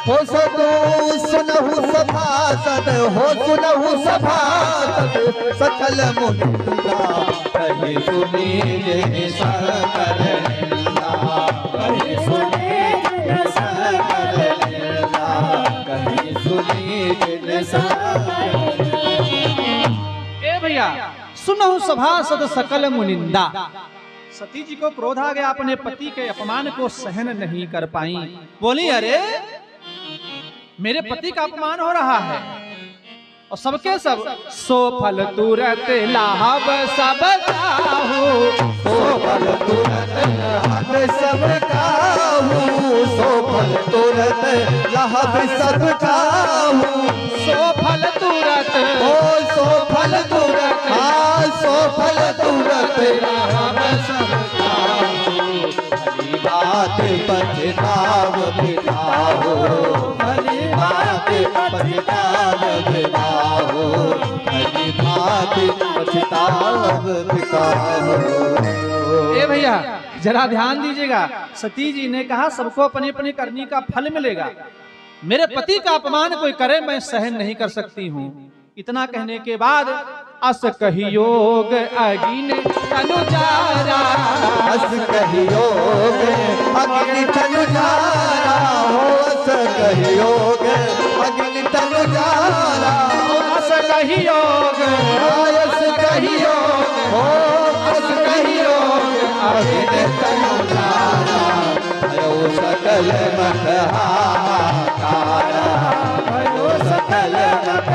हो सदो सुनहु सभासद हो सुनहु सभासद सकल मुनिंदा कहे सुनी जिन सकल निंदा कहे सुनी जिन सकल निंदा कहे सुनी जिन सकल। ए भैया, सुनहु सभासद सकल मुनिंदा। सती जी को क्रोध आ गया, अपने पति के अपमान को सहन नहीं कर पाई। बोली, अरे मेरे पति का अपमान हो रहा है, और सबके सब सो फल तुरत लाभ सब काहू, सो फल तुरत लाभ सब काहू, सो फल तुरत लाभ सब काहू, सो फल तुरत ओ सो फल तुरत हाँ सो फल तुरत लाभ सब काहू, भली बात पछताव बिताओ, भली बात पछताव बिताओ, भली बात पछताव बिताओ। ए भैया जरा ध्यान दीजिएगा, सती जी ने कहा सबको अपनी अपनी करनी का फल मिलेगा, मेरे पति का अपमान कोई करे मैं सहन नहीं कर सकती हूँ। इतना कहने के बाद अस कहियोग अग्नि तनु जारा, अस कहियोग अग्नि तनु जारा हो, अस कहियोग अग्नि तनु जारा, अस कहियोग अस कहियोग हो, अस कहियोग अग्नि तनु जारा, भयो सकल मत हाहाकारा, भयो सकल मत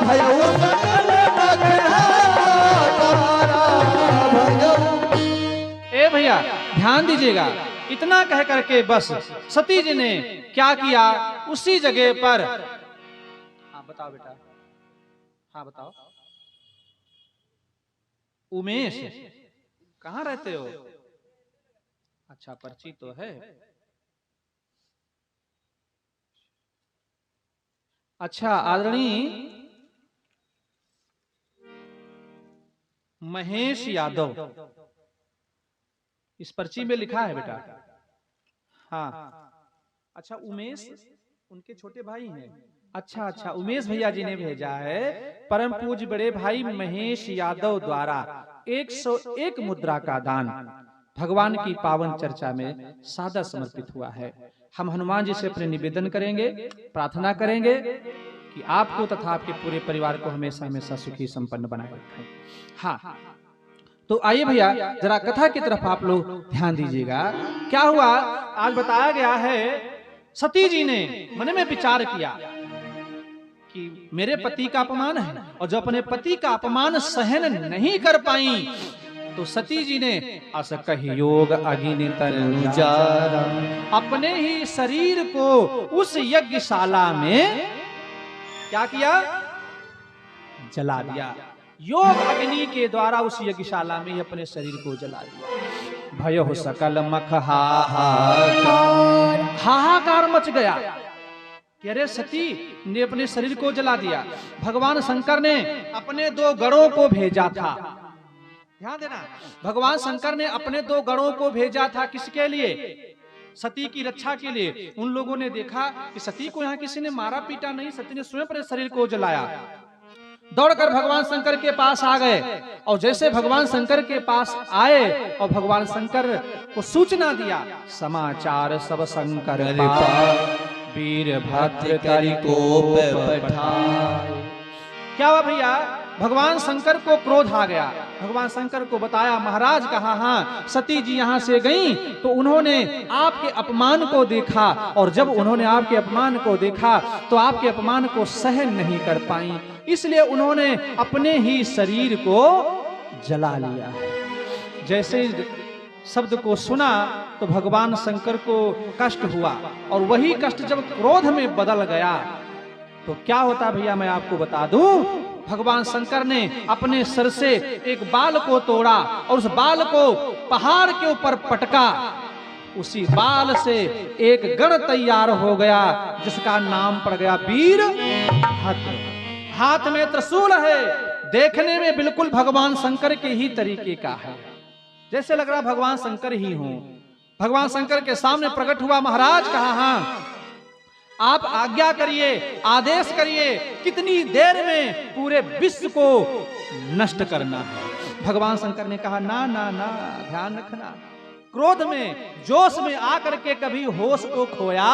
भयो सकल मत हाहाकारा, भयो। ए भैया ध्यान दीजिएगा, इतना कह करके बस सती जी ने क्या किया, उसी जगह पर, हाँ बताओ बेटा, हाँ बताओ, उमेश कहाँ रहते हो? अच्छा पर्ची तो है। अच्छा आदरणीय महेश यादव, इस पर्ची में लिखा है बेटा। हाँ अच्छा, उमेश उनके छोटे भाई हैं। अच्छा अच्छा, उमेश भैया जी ने भेजा है, परम पूज्य बड़े भाई महेश यादव द्वारा 101 मुद्रा का दान भगवान की पावन चर्चा में सादा समर्पित हुआ है। हम हनुमान जी से अपने निवेदन करेंगे, प्रार्थना करेंगे कि आपको तथा आपके पूरे परिवार को हमेशा हमेशा सुखी संपन्न बनाए रखें। हाँ तो आइए भैया जरा कथा की तरफ आप लोग ध्यान दीजिएगा। क्या हुआ, आज बताया गया है सती जी ने मन में विचार किया कि मेरे पति का अपमान है, और जो अपने पति का अपमान सहन नहीं कर पाई तो सती जी ने अस कहियोग अग्नि तनु जारा, अपने ही शरीर को उस यज्ञशाला में क्या किया, जला दिया। योग अग्नि के द्वारा उस यज्ञशाला में अपने शरीर को जला दिया। भयो सकल मख हाहाकार, हाहाकार मच गया कि अरे सती ने अपने शरीर को जला दिया। भगवान शंकर ने अपने 2 गणों को भेजा था, ध्यान देना, भगवान शंकर ने अपने 2 गणों को भेजा था, किसके लिए, सती की रक्षा के लिए। उन लोगों ने देखा कि सती को यहाँ किसी ने मारा पीटा नहीं, सती ने स्वयं अपने शरीर को जलाया। दौड़कर भगवान शंकर के पास आ गए, और जैसे भगवान शंकर के पास आए और भगवान शंकर को सूचना दिया, समाचार सब शंकर वीर भद्र करि कोप पठाए। क्या हुआ भैया, भगवान शंकर को क्रोध आ गया। भगवान शंकर को बताया, महाराज कहा हाँ सती जी यहाँ से गईं तो उन्होंने आपके अपमान को देखा, और जब उन्होंने आपके अपमान को देखा तो आपके अपमान को सहन नहीं कर पाई, इसलिए उन्होंने अपने ही शरीर को जला लिया। जैसे शब्द को सुना तो भगवान शंकर को कष्ट हुआ, और वही कष्ट जब क्रोध में बदल गया तो क्या होता भैया मैं आपको बता दूं। भगवान शंकर ने अपने सर से एक बाल को तोड़ा और उस बाल को पहाड़ के ऊपर पटका, उसी बाल से एक गण तैयार हो गया जिसका नाम पड़ गया वीर भद्र। हाथ में त्रिशूल है, देखने में बिल्कुल भगवान शंकर के ही तरीके का है, जैसे लग रहा भगवान शंकर ही हों। भगवान शंकर के सामने प्रकट हुआ। महाराज कहा, हाँ आप आज्ञा करिए, आदेश करिए, कितनी देर में पूरे विश्व को नष्ट करना है। भगवान शंकर ने कहा, ना ना ना, ध्यान रखना, क्रोध में जोश में आकर के कभी होश को खोया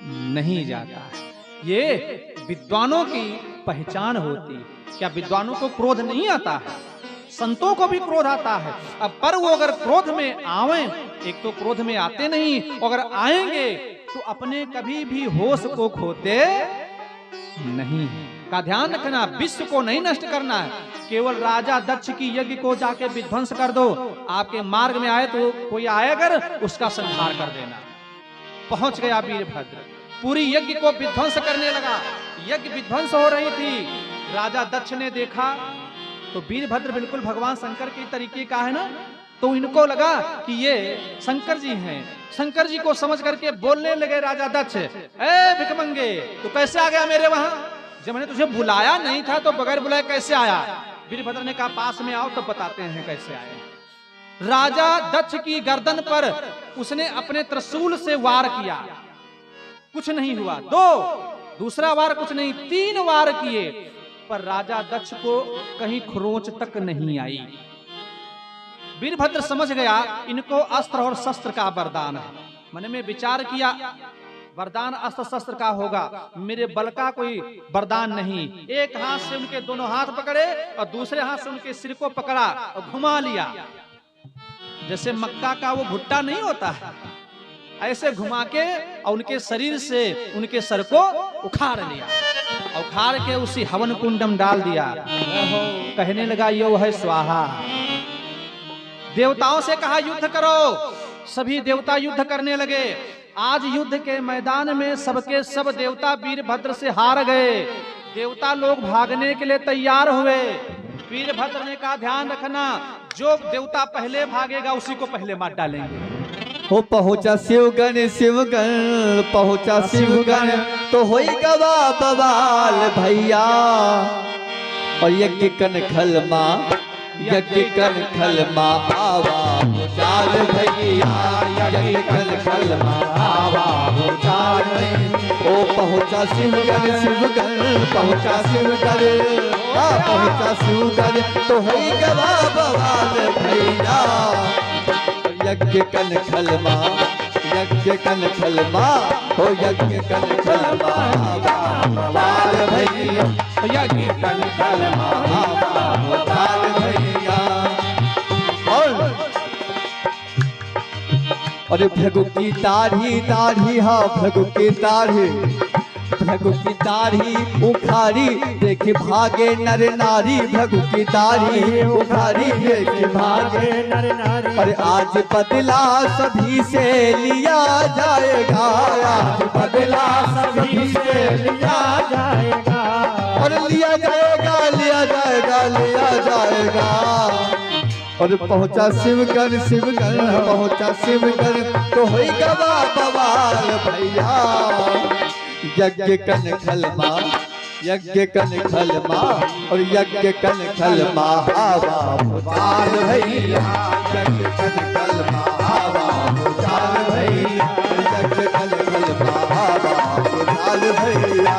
नहीं जाता है। ये विद्वानों की पहचान होती। क्या विद्वानों को क्रोध नहीं आता है? संतों को भी क्रोध आता है। अब पर वो अगर क्रोध में आवे, एक तो क्रोध में आते नहीं, अगर आएंगे तो अपने कभी भी होश को खोते नहीं। का ध्यान रखना, विश्व को नहीं नष्ट करना है। केवल राजा दक्ष की यज्ञ को जाके विध्वंस कर दो। आपके मार्ग में आए तो कोई आए अगर, उसका संहार कर देना। पहुंच गया वीरभद्र, पूरी यज्ञ को विध्वंस करने लगा। यज्ञ विध्वंस हो रही थी। राजा दक्ष ने देखा तो वीरभद्र बिल्कुल भगवान शंकर के तरीके का है ना, तो इनको लगा कि ये शंकर जी हैं। शंकर जी को समझ करके बोलने लगे राजा दक्ष, ए भिखमंगे, तू कैसे आ गया मेरे वहां? जब मैंने तुझे बुलाया नहीं था तो बगैर बुलाए कैसे आया? वीरभद्र ने कहा, पास में आओ तो बताते हैं कैसे आए। राजा दक्ष की गर्दन पर उसने अपने त्रिशूल से वार किया, कुछ नहीं हुआ। दूसरा वार कुछ नहीं, 3 वार किए, पर राजा दक्ष को कहीं खरोंच तक नहीं आई। वीरभद्र समझ गया इनको अस्त्र और शस्त्र का वरदान है। मन में विचार किया, वरदान अस्त्र शस्त्र का होगा, मेरे बल का कोई वरदान नहीं। एक हाथ से उनके दोनों हाथ पकड़े और दूसरे हाथ से उनके सिर को पकड़ा और घुमा लिया। जैसे मक्का का वो भुट्टा नहीं होता है, ऐसे घुमा के और उनके शरीर से उनके सर को उखाड़ लिया। उखाड़ के उसी हवन कुंडम डाल दिया। कहने लगा, यो है स्वाहा। देवताओं से कहा युद्ध करो। सभी देवता युद्ध करने लगे। आज युद्ध के मैदान में सबके सब देवता वीरभद्र से हार गए। देवता लोग भागने के लिए तैयार हुए। वीरभद्र ने कहा, ध्यान रखना, जो देवता पहले भागेगा उसी को पहले मार डालेंगे। हो पहुंचा शिवगण, शिवगण पहुंचा शिवगण, तो होई गवा बवाल भैया। और यज्ञ कन खलमा, यज्ञ कन खलमा आवा भूचाल भैया। यज्ञ कन खलमा आवा भूचाल भैया। ओ पहुंचा शिवगण, शिवगण पहुंचा शिवगण, पहुंचा शिवगण, तो होई गवा बवाल भैया। यज्ञ कन खलमा, यज्ञ कन खलमा, हो यज्ञ कन खलमा बवाल भैया। यज्ञ कन खलमा बवाल भैया। और भृगु की दाढ़ी, दाढ़ी हाँ भृगु की दाढ़ी, भृगु की दाढ़ी उखाड़ी देखी भागे नर नारी। भृगु की दाढ़ी उखाड़ी देखी भागे नर नारी। पर आज बदला सभी से लिया जाएगा, आज बदला सभी से लिया जाएगा। और लिया जाएगा, लिया जाएगा, लिया जाएगा। और पहुंचा शिवगण, शिवगण पहुंचा शिवगण, तो होई गवा बवाल भैया। यज्ञ कन खलमा, यज्ञ कन खलमा, और यज्ञ कन खलमा आवा भूचाल भैया। यज्ञ कन खलमा आवा भूचाल भैया। यज्ञ कन खलमा आवा भूचाल भैया।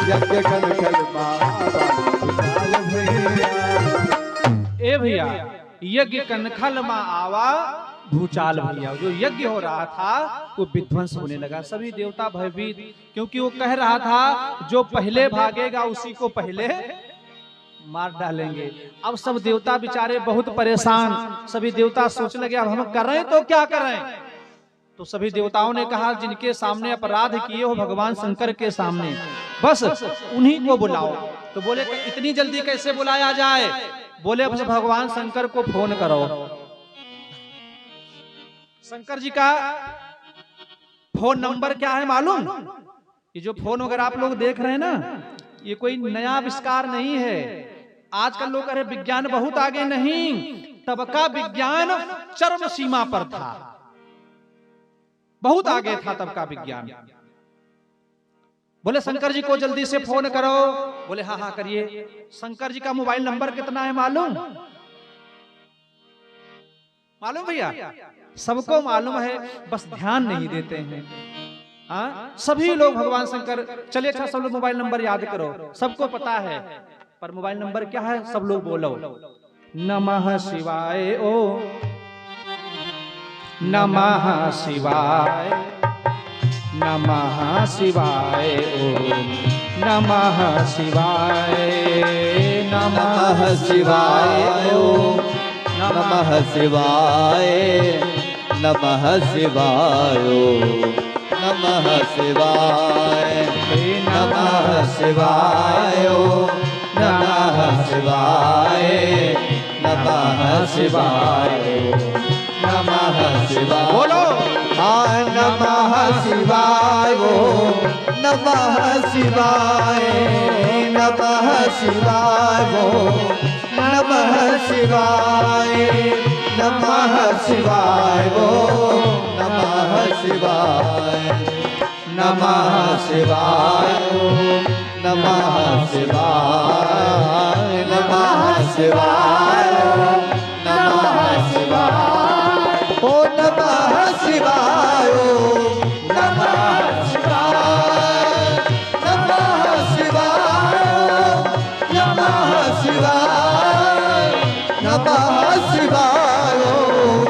यज्ञ कन खलमा आवा भूचाल भैया। ए भैया, यज्ञ कनखल में आवा भूचाल भैया। जो यज्ञ हो रहा था वो विध्वंस होने लगा। सभी देवता भयभीत, क्योंकि वो कह रहा था जो पहले भागेगा उसी को पहले मार डालेंगे। अब सब देवता बेचारे बहुत परेशान। सभी देवता सोचने लगे अब हम कर रहे हैं तो क्या कर रहे हैं। तो सभी देवताओं ने कहा जिनके सामने अपराध किए हो भगवान शंकर के सामने, बस उन्हीं को बुलाओ। तो बोले इतनी जल्दी कैसे बुलाया जाए? बोले बस भगवान शंकर को फोन करो। शंकर जी का फोन नंबर क्या है मालूम? ये जो फोन वगैरह आप लोग देख रहे हैं ना, ये कोई नया आविष्कार नहीं है। आजकल लोग कह रहे विज्ञान बहुत आगे, नहीं, तब का विज्ञान चरम सीमा पर था, बहुत आगे था तब का विज्ञान। बोले शंकर जी को जल्दी से फोन करो। बोले हाँ हाँ करिए। शंकर जी का मोबाइल नंबर कितना है मालूम? मालूम भैया? सबको मालूम है, बस ध्यान नहीं देते हैं। हाँ, सभी लोग भगवान शंकर, चलिए अच्छा सब लोग मोबाइल नंबर याद करो, सबको पता है, पर मोबाइल नंबर क्या है सब लोग बोलो। नमः शिवाय ओ नमः शिवाय, नमः शिवाय ओम नमः शिवाय, नमः शिवाय ओम नमः शिवाय, नमः शिवाय ओम नमः शिवाय, नमः शिवाय ओम नमः शिवाय, नमः शिवाय नमः शिवाय। बोलो हाँ नमः शिवाय ओम नमः शिवाय, नमः शिवाय ओम नमः शिवाय, नमः शिवाय ओम नमः शिवाय, नमः शिवाय ओम नमः शिवाय, नमः शिवाय ओम नमः शिवाय, ओ नमः शिवाय ओम नमः शिवाय, नमः शिवाय ओम नमः शिवाय, नमः शिवाय ओम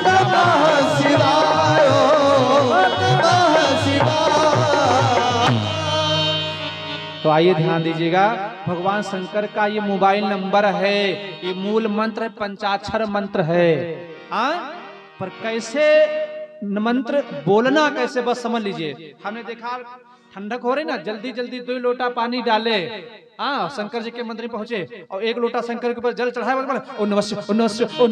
नमः शिवाय ओम नमः शिवाय। तो आइए ध्यान दीजिएगा, भगवान शंकर का ये मोबाइल नंबर है, ये मूल मंत्र है, पंचाक्षर मंत्र है। पर कैसे मंत्र बोलना कैसे बस समझ लीजिए। हमने देखा ठंडक हो रही ना, जल्दी जल्दी 2 लोटा पानी डाले, शंकर जी के मंदिर में पहुंचे और 1 लोटा शंकर के ऊपर जल चढ़ाया, ओ नमः शिवाय, ओ नमः शिवाय,